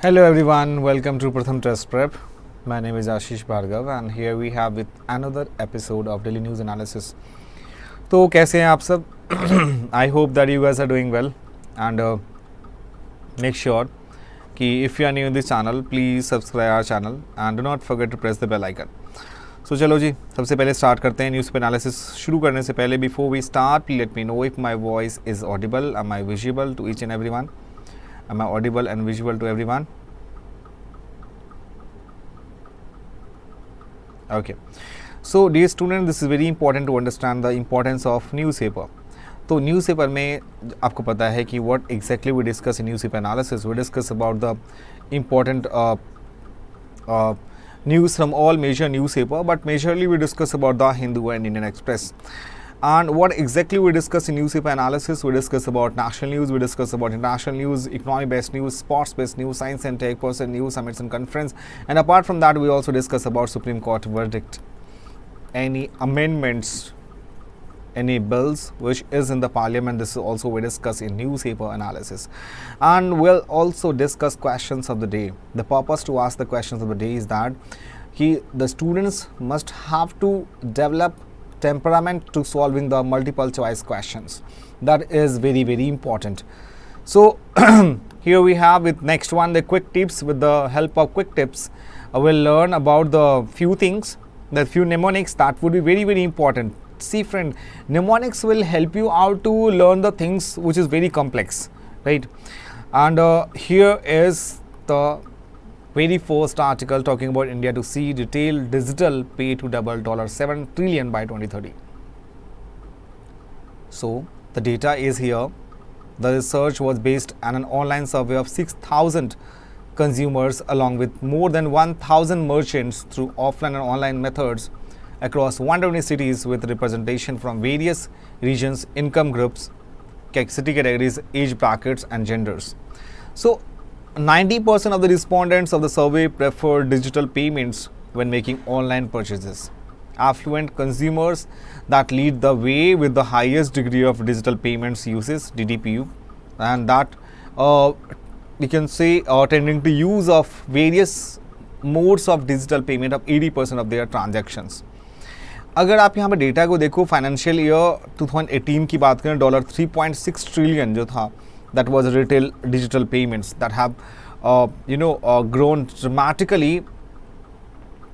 Hello everyone, welcome to PRATHAM Test Prep. My name is Ashish Bhargav and here we have with another episode of Daily News Analysis. तो कैसे हैं आप सब? I hope that you guys are doing well and make sure कि if you are new in this channel, please subscribe our channel and do not forget to press the bell icon. So चलो जी, सबसे पहले start करते हैं news पे analysis शुरू करने से पहले before we start let me know if my voice is audible, am I visible to each and everyone, am I audible and visible to everyone? Okay, so dear student, this is very important to understand the importance of newspaper. तो newspaper में आपको पता है कि what exactly we discuss in newspaper analysis. We discuss about the important news from all major newspaper, but majorly we discuss about the Hindu and Indian Express. And what exactly we discuss in newspaper analysis, we discuss about national news, we discuss about international news, economy based news, sports based news, science and tech, person news, summits and conference, and apart from that we also discuss about Supreme Court verdict, any amendments, any bills which is in the parliament. This is also we discuss in newspaper analysis, and we'll also discuss questions of the day. The purpose to ask the questions of the day is that the students must have to develop temperament to solving the multiple choice questions. That is very important. So here we have with next one the quick tips. With the help of quick tips we'll learn about the few things, the few mnemonics that would be very important. See friend, mnemonics will help you out to learn the things which is very complex, right? And here is the very first article talking about India to see retail digital pay to double $7 trillion by 2030. So the data is here. The research was based on an online survey of 6,000 consumers along with more than 1,000 merchants through offline and online methods across 120 cities with representation from various regions, income groups, city categories, age brackets and genders. So 90% of the respondents of the survey prefer digital payments when making online purchases. Affluent consumers that lead the way with the highest degree of digital payments uses DDPU, and that we can say tending to use of various modes of digital payment of 80% of their transactions. अगर आप यहाँ पर data को देखो, financial year 2018 की बात करें, $3.6 trillion जो था, that was retail digital payments that have grown dramatically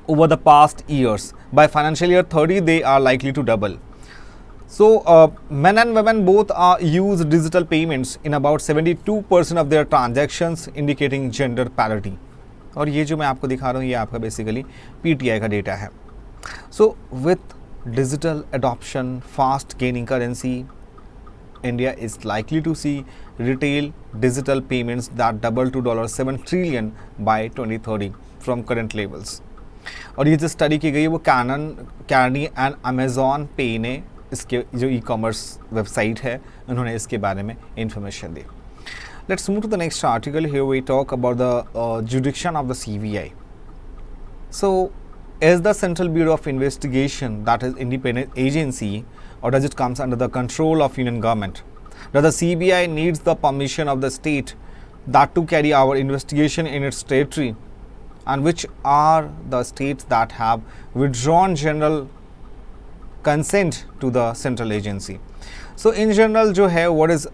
over the past years. By financial year 30 they are likely to double. So men and women both use digital payments in about 72% of their transactions, indicating gender parity. और ये जो मैं आपको दिखा रहा हूँ ये आपका बेसिकली PTI का डेटा है. So with digital adoption fast gaining currency, India is likely to see retail digital payments that double to $7 trillion by 2030 from current levels. और ये जो स्टडी की गई है वो कैनी एंड अमेजॉन पे ने इसके जो ई-कॉमर्स वेबसाइट है उन्होंने इसके बारे में इंफॉर्मेशन दी. Let's move to the next article. Here we talk about the jurisdiction of the CBI. So is the Central Bureau of Investigation, that is independent agency, or does it comes under the control of union government? Does the CBI needs the permission of the state that to carry our investigation in its territory, and which are the states that have withdrawn general consent to the central agency? So in general जो है what is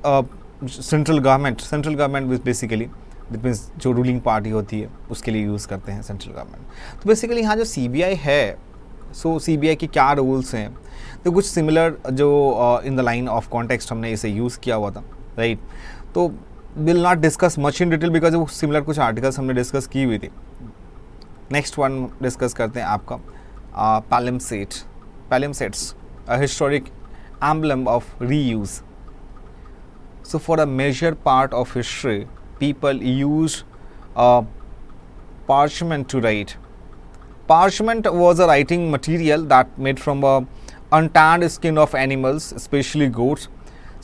central government with basically that means जो ruling party होती है उसके लिए use करते हैं central government. तो बेसिकली यहाँ जो CBI है, सो CBI के क्या रूल्स हैं, तो कुछ सिमिलर जो in the line of context हमने इसे यूज़ किया हुआ था, राइट? तो will not discuss much in detail because वो सिमिलर कुछ आर्टिकल्स हमने डिस्कस की हुई थी. नेक्स्ट वन डिस्कस करते हैं आपका palimpsests, a historic emblem of reuse. So for a major part of history people used parchment to write. Parchment was a writing material that made from a untanned skin of animals, especially goats.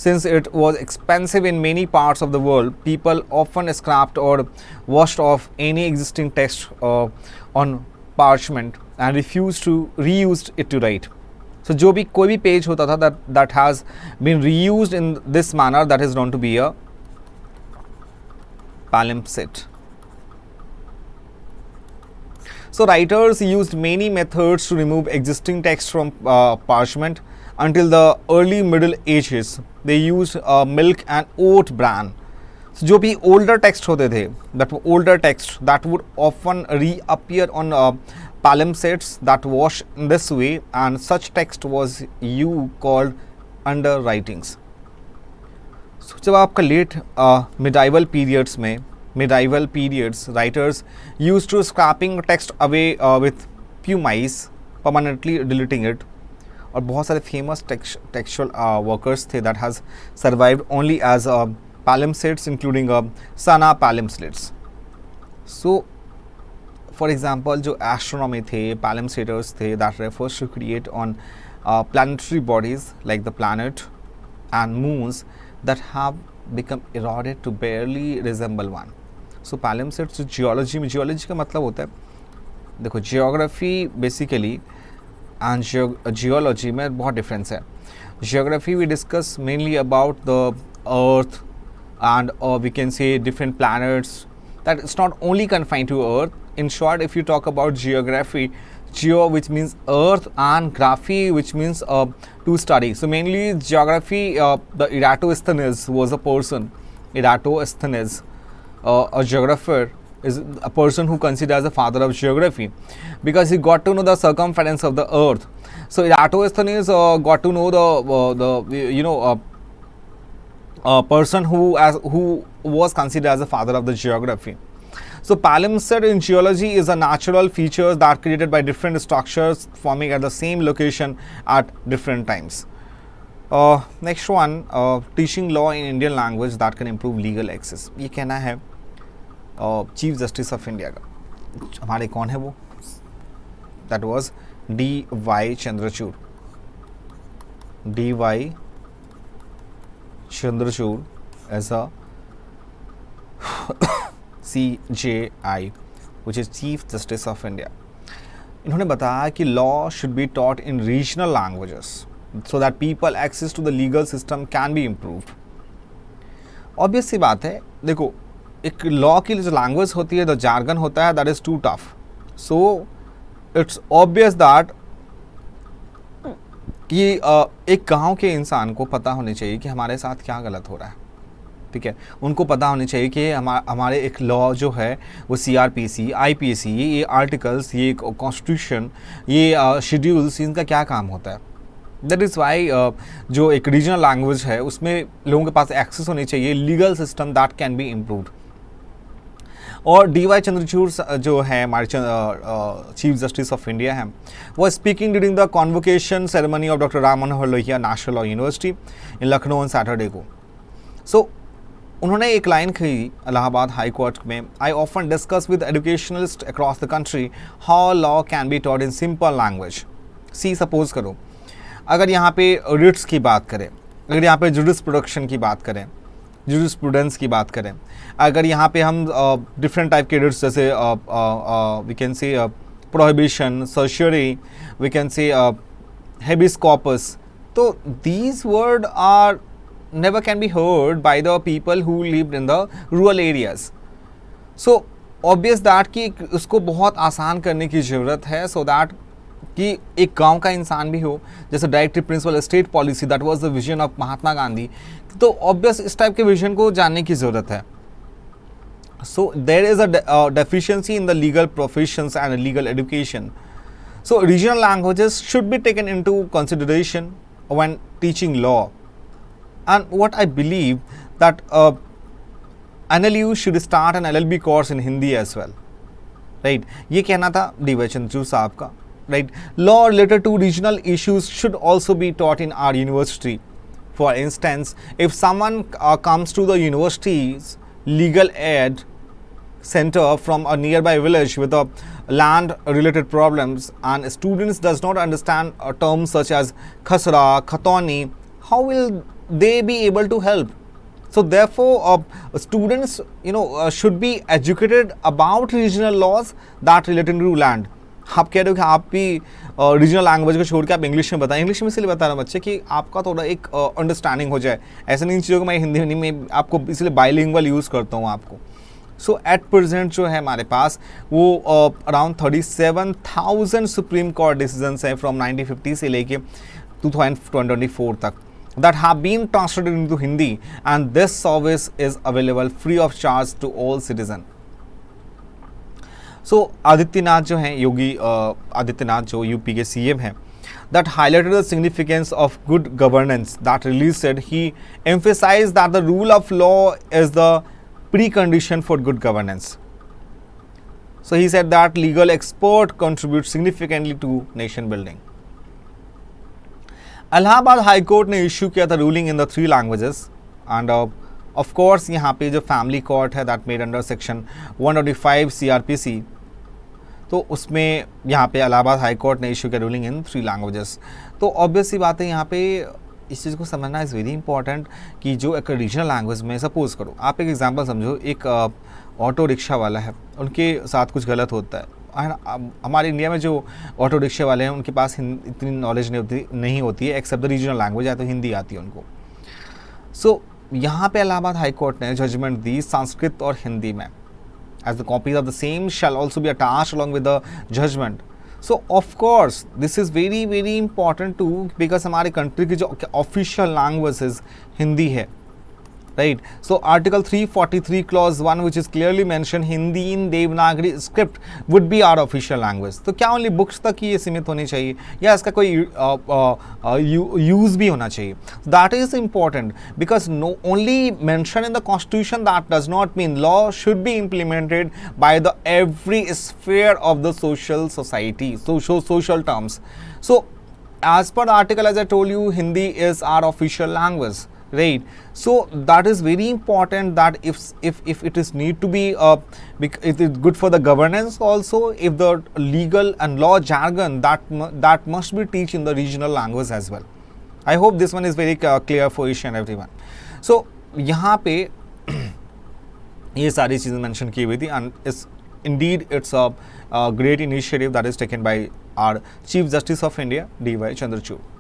Since it was expensive in many parts of the world, people often scrapped or washed off any existing text on parchment and refused to reuse it to write. So जो भी कोई भी page होता था that has been reused in this manner, that is known to be a palimpsest. So writers used many methods to remove existing text from parchment. Until the early Middle Ages, they used milk and oat bran. So जो भी older text होते थे, that older text that would often reappear on palimpsests that wash in this way, and such text was called underwritings. So जब आपका late medieval periods writers used to scrapping text away with pumice, permanently deleting it. और बहुत सारे famous textual workers थे that has survived only as palimpsests, including sana palimpsests. So for example, जो astronomy थे, palimpsests थे, that refers to create on planetary bodies like the planet and moons that have become eroded to barely resemble one. So palimpsests geology का मतलब होता है, देखो geography basically and geology में बहुत difference है. Geography we discuss mainly about the earth and we can say different planets, that it's not only confined to earth. In short, if you talk about geography, geo which means earth and graphy which means to study. So mainly geography, the Eratosthenes was a person. Eratosthenes, a geographer, is a person who considered as the father of geography because he got to know the circumference of the earth. So Eratosthenes got to know the person who was considered as the father of the geography. So palimpsest in geology is a natural feature that created by different structures forming at the same location at different times. Next one, teaching law in Indian language that can improve legal access. ये कहना है chief justice of India का, हमारे कौन है वो, that was D.Y. Chandrachud. D.Y. Chandrachud as a CJI which is chief justice of India. इन्होंने बताया कि law should be taught in regional languages so that people access to the legal system can be improved. Obvious सी बात है, देखो एक law की जो लैंग्वेज होती है, द जार्गन होता है, that is too tough. So it's obvious that कि एक गांव के इंसान को पता होनी चाहिए कि हमारे साथ क्या गलत हो रहा है. ठीक है, उनको पता होनी चाहिए कि हमारे एक लॉ जो है वो CRPC, IPC, ये आर्टिकल्स, ये कॉन्स्टिट्यूशन, ये शेड्यूल्स, इनका क्या काम होता है. दैट इज़ वाई जो एक रीजनल लैंग्वेज है उसमें लोगों के पास एक्सेस होनी चाहिए, legal system that can be improved. और D.Y. चंद्रचूड़ जो है हमारे चीफ जस्टिस ऑफ इंडिया हैं, वो speaking during the convocation ceremony of doctor Ram Manohar Lohia national law university in Lucknow on Saturday को. सो उन्होंने एक लाइन कही इलाहाबाद हाई कोर्ट में, I often discuss with educationalist across the country how law can be taught in simple language. See suppose करो अगर यहाँ पे Ritz की बात करें, अगर यहाँ पे जुडिस्प्रूडेंस की बात करें, जुडिस्प्रूडेंस की बात करें, अगर यहाँ पे हम डिफरेंट टाइप के रिट्स जैसे we can say prohibition, certiorari, we can say habeas corpus, तो these word are never can be heard by the people who lived in the rural areas. So obvious that कि उसको बहुत आसान करने की ज़रूरत है so that कि एक गांव का इंसान भी हो, जैसे directive principle state policy, that was the vision of Mahatma Gandhi. तो ऑब्वियस इस टाइप के विजन को जानने की ज़रूरत है. So there is a deficiency in the legal professions and legal education. So regional languages should be taken into consideration when teaching law. And what I believe that NLU should start an LLB course in Hindi as well, right? ये कहना था D.Y. Chandrachud साहब का, right? Law related to regional issues should also be taught in our university. For instance, if someone comes to the university's legal aid center from a nearby village with a land related problems and students does not understand terms such as khasra, khatoni, how will they be able to help? So therefore students should be educated about regional laws that relating to land. आप कह रहे हो कि आप भी regional language को छोड़ के आप इंग्लिश में बताएं. इंग्लिश में इसलिए बता रहा हूँ बच्चे कि आपका थोड़ा एक अंडरस्टैंडिंग हो जाए. ऐसा नहीं चीज़ों को मैं हिंदी में आपको इसलिए बाइलिंगुअल यूज़ करता हूँ आपको. सो एट प्रेजेंट जो है हमारे पास वो अराउंड 37,000 सुप्रीम कोर्ट डिसीजंस हैं फ्रॉम 1950 से लेके 2024 तक that have been translated into Hindi, and this service is available free of charge to all citizen. So Adityanath जो हैं योगी आदित्यनाथ जो यूपी के सीएम हैं, that highlighted the significance of good governance. That release said he emphasized that the rule of law is the precondition for good governance. So he said that legal expert contribute significantly to nation building. Allahabad high court ने issue किया था ruling in the 3 languages end of course यहाँ पे जो family court है that made under section 125 CRPC, तो उसमें यहाँ पे इलाहाबाद हाई कोर्ट ने इशू किया रूलिंग इन 3 लैंग्वेजेस. तो ऑब्वियस सी बात है यहाँ पे इस चीज़ को समझना इज़ वेरी इंपॉर्टेंट कि जो एक रीजनल लैंग्वेज में सपोज करो आप एक एग्जांपल समझो, एक ऑटो रिक्शा वाला है, उनके साथ कुछ गलत होता है. हमारे इंडिया में जो ऑटो रिक्शे वाले हैं उनके पास इतनी नॉलेज नहीं होती है एक्सेप्ट द रीजनल लैंग्वेज, या तो हिंदी आती है उनको. सो यहाँ पे इलाहाबाद हाई कोर्ट ने जजमेंट दी संस्कृत और हिंदी में, as the copies of the same shall also be attached along with the judgement. So of course this is very very important to, because हमारे कंट्री की जो ऑफिशियल लैंग्वेज हिंदी है, right? So article 343 clause 1 which is clearly mentioned Hindi in Devanagari script would be our official language. तो क्या only books तक ही ये सीमित होनी चाहिए या इसका कोई use भी होना चाहिए? That is important because no only mention in the constitution that does not mean law should be implemented by the every sphere of the social society, social terms. So as per the article, as I told you, Hindi is our official language. Right, so that is very important that if it is need to be it is good for the governance also, if the legal and law jargon that must be teach in the regional language as well. I hope this one is very clear for each and everyone. So यहाँ पे ये सारी चीज़ें mention की हुई थी and indeed it's a great initiative that is taken by our Chief Justice of India D.Y. Chandrachud.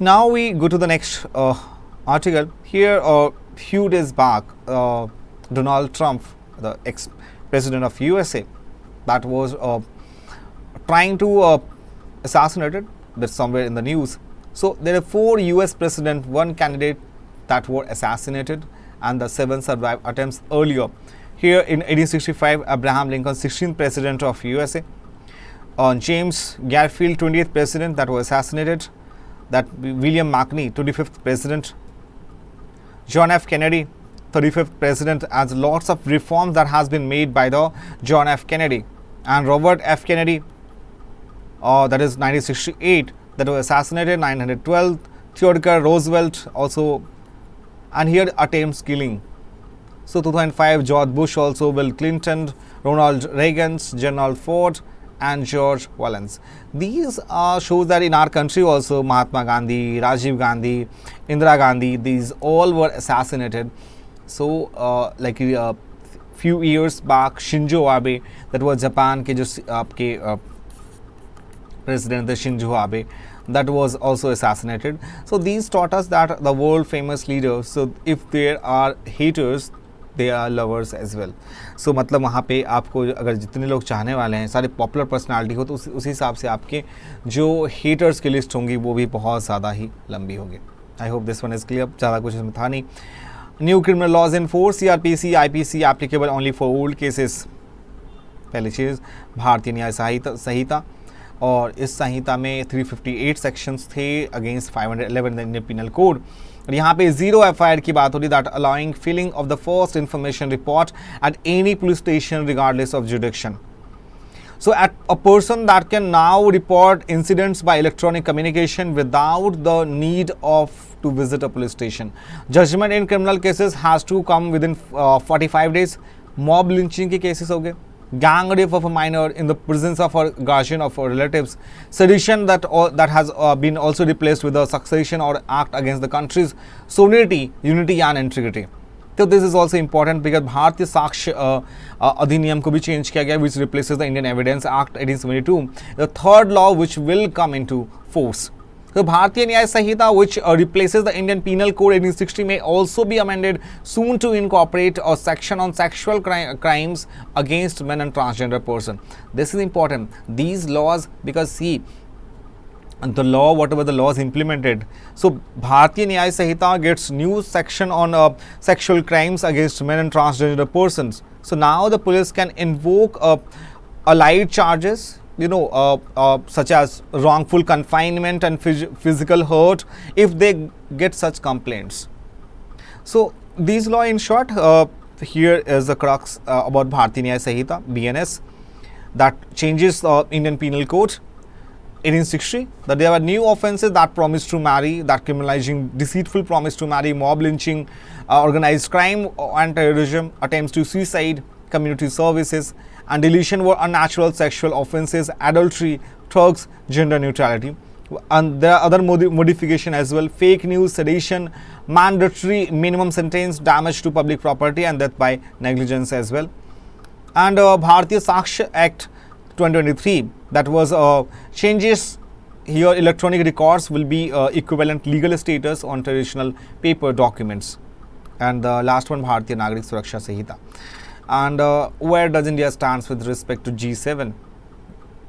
Now we go to the next article. Here a few days back, Donald Trump, the ex-president of USA, that was trying to assassinated. That's somewhere in the news. So there are 4 US president, 1 candidate that were assassinated, and the 7 survived attempts earlier. Here in 1865, Abraham Lincoln, 16th president of USA. James Garfield, 20th president, that was assassinated. That William McKinley, 25th president. John F. Kennedy, 35th president, as lots of reforms that has been made by the John F. Kennedy. And Robert F. Kennedy, that is 1968, that was assassinated. 912, Theodore Roosevelt also, and here attempts killing. So 2005, George Bush also, Bill Clinton, Ronald Reagan, Gerald Ford, and George Wallace. These shows that in our country also Mahatma Gandhi, Rajiv Gandhi, Indira Gandhi, these all were assassinated. So like a few years back, Shinzo Abe, that was Japan के जो आपके president Shinzo Abe, that was also assassinated. So these taught us that the world famous leaders, so if there are haters, they are lovers as well. So मतलब वहाँ पे आपको अगर जितने लोग चाहने वाले हैं सारे पॉपुलर पर्सनालिटी हो तो उसी हिसाब से आपके जो हेटर्स की लिस्ट होंगी वो भी बहुत ज़्यादा ही लंबी होगी. I hope this one is clear. ज़्यादा कुछ इसमें था नहीं. New criminal laws in force CRPC IPC applicable only for old cases. पहली चीज़ भारतीय न्याय संहिता, और इस संहिता में 358 सेक्शंस थे against 511 in Indian penal code. और यहाँ पे 0 FIR की बात हो रही, that allowing filing of the first information report at any police station regardless of jurisdiction. So a person that can now report incidents by electronic communication without the need of to visit a police station. Judgment in criminal cases has to come within 45 days. Mob lynching के cases हो गए. Gang rape of a minor in the presence of a guardian of relatives. Sedition that has been also replaced with a succession or act against the country's sovereignty, unity and integrity. So this is also important because भारतीय साक्ष्य अधिनियम को भी change किया गया, which replaces the Indian Evidence Act 1872. The third law which will come into force. The Bharatiya Nyaya Sanhita, which replaces the Indian Penal Code 1860, may also be amended soon to incorporate a section on sexual crimes against men and transgender person. This is important. These laws, because see, the law, whatever the law is implemented, so Bharatiya Nyaya Sanhita gets new section on sexual crimes against men and transgender persons. So now the police can invoke a light charges, such as wrongful confinement and physical hurt if they get such complaints. So these law, in short, here is the crux about Bharatiya Nyaya Sanhita (BNS) that changes Indian Penal Code 1860. That there were new offences that promise to marry, that criminalizing deceitful promise to marry, mob lynching, organized crime and terrorism, attempts to suicide, community services, and deletion were unnatural sexual offences, adultery, drugs, gender neutrality. And there are other modification as well: fake news, sedition, mandatory minimum sentence, damage to public property, and death by negligence as well. And Bharatiya Sakshya Act 2023, that was changes here. Electronic records will be equivalent legal status on traditional paper documents. And the last one, Bharatiya Nagarik Suraksha Sanhita. And where does India stands with respect to G7?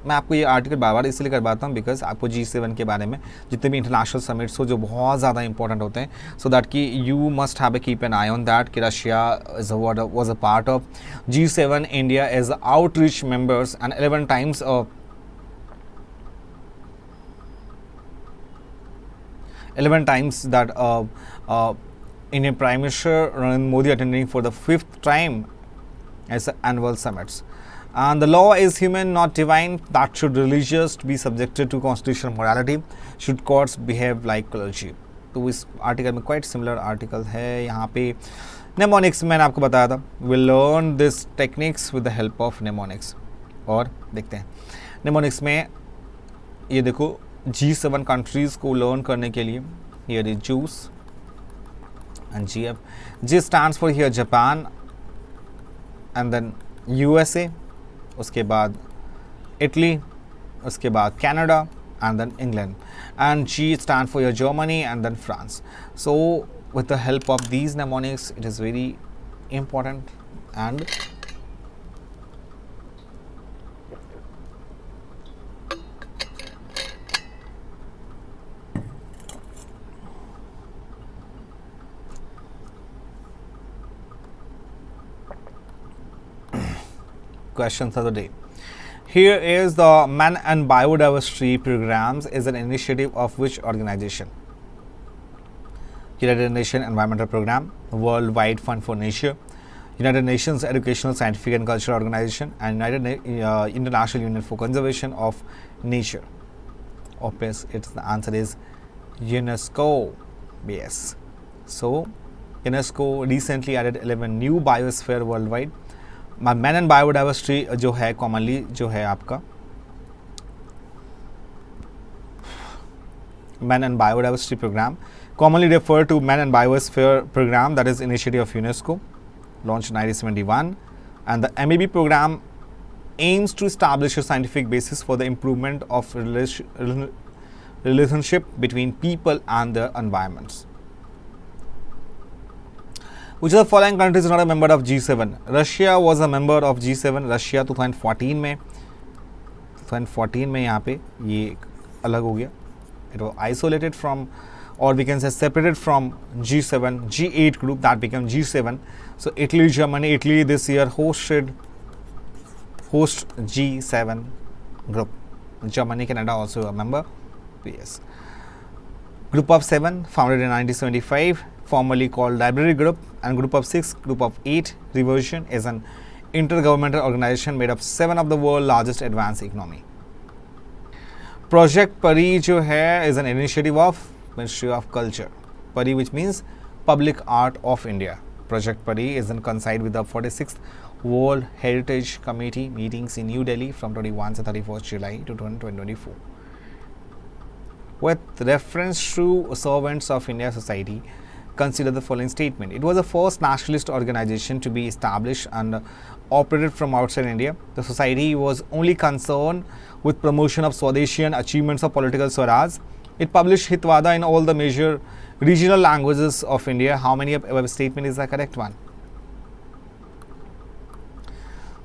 मैं आपको ये article बार बार इसलिए करवाता हूँ because आपको G7 के बारे में जितने भी इंटरनेशनल समिट्स हो जो बहुत ज़्यादा इंपॉर्टेंट होते हैं, सो दैट कि you must have a keep an eye on that कि Russia is was a part of G7, India as outreach members and 11 times 11 times that Indian Prime Minister Narendra Modi attending for the 5th time as annual summits. And the law is human, not divine. That should religious be subjected to constitutional morality. Should courts behave like clergy? तो इस article में quite similar article है. यहाँ पे mnemonics मैंने आपको बताया था. We'll learn this techniques with the help of mnemonics. और देखते हैं mnemonics में ये देखो G7 countries को learn करने के लिए here is Jews and GF. G stands for here Japan and then USA, उसके बाद Italy, उसके बाद Canada and then England, and G stands for your Germany and then France. So with the help of these mnemonics, it is very important. And questions of the day. Here is the Man and Biodiversity Programs is an initiative of which organization? United Nations Environmental Program, Worldwide Fund for Nature, United Nations Educational, Scientific and Cultural Organization, and International Union for Conservation of Nature. Obvious, the answer is UNESCO. Yes. So UNESCO recently added 11 new biosphere worldwide. Man and biodiversity जो है commonly जो है आपका man and biodiversity programme commonly referred to Man and Biosphere Program, that is initiative of UNESCO, launched in 1971, and the MEB program aims to establish a scientific basis for the improvement of relationship between people and their environments. Which of the following countries is not a member of G7? Russia was a member of G7. Russia 2014 में यहाँ पे ये अलग हो गया. It was isolated from, or we can say separated from G7, G8 group that became G7. So Italy, Germany, Italy this year host G7 group. Germany, Canada also a member. Yes. Group of 7 founded in 1975, formerly called Library Group, and Group of 6, Group of 8 reversion is an intergovernmental organization made of 7 of the world's largest advanced economy. Project Pari जो है is an initiative of Ministry of Culture. Pari, which means Public Art of India. Project Pari is in coincide with the 46th World Heritage Committee meetings in New Delhi from 21 to 31st July to 2024. With reference to Servants of India Society, consider the following statement. It was the first nationalist organization to be established and operated from outside India. The society was only concerned with promotion of Swadeshi and achievements of political Swaraj. It published Hitwada in all the major regional languages of India. How many above statement is the correct one?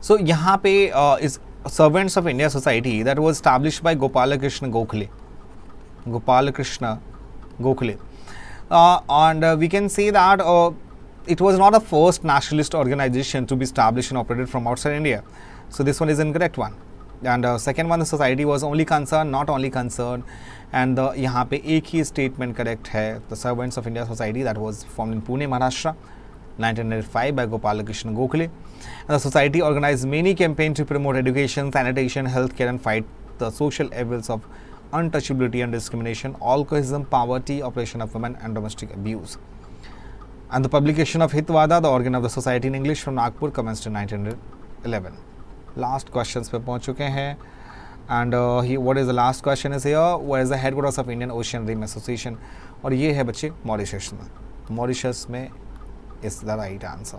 So यहाँ पे is Servants of India Society that was established by Gopalakrishna Gokhale. Gopalakrishna Gokhale. And we can say that it was not a first nationalist organization to be established and operated from outside India. So this one is incorrect one. And second one, the society was only concerned, not only concerned. And यहाँ पे एक ही statement correct है. The Servants of India Society that was formed in Pune, Maharashtra, 1905 by Gopalakrishna Gokhale. And the society organized many campaigns to promote education, sanitation, healthcare, and fight the social evils of untouchability and discrimination, alcoholism, poverty, oppression of women, and domestic abuse. And the publication of Hitwada, the organ of the society in English, from Nagpur, commenced in 1911. Last questions पे पहुंच चुके हैं. And what is the last question is here? Where is the headquarters of Indian Ocean Rim Association? और ये है बच्चे Mauritius में. Mauritius में is the right answer.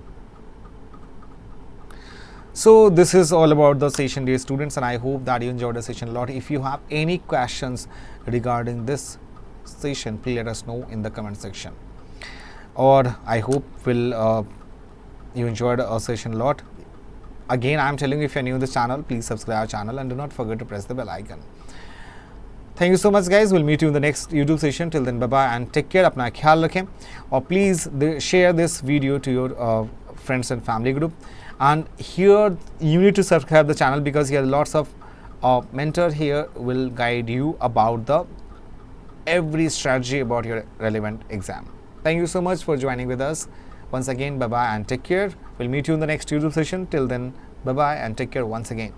So this is all about the session, dear students, and I hope that you enjoyed the session a lot. If you have any questions regarding this session, please let us know in the comment section. Or I hope you enjoyed our session a lot. Again, I am telling you, if you are new to this channel, please subscribe our channel and do not forget to press the bell icon. Thank you so much, guys. We'll meet you in the next YouTube session. Till then, bye bye and take care. अपना ख्याल रखें. Or please share this video to your friends and family group. And here you need to subscribe the channel, because here lots of mentor here will guide you about the every strategy about your relevant exam. Thank you so much for joining with us. Once again, bye bye and take care. We'll meet you in the next YouTube session. Till then, bye bye and take care once again.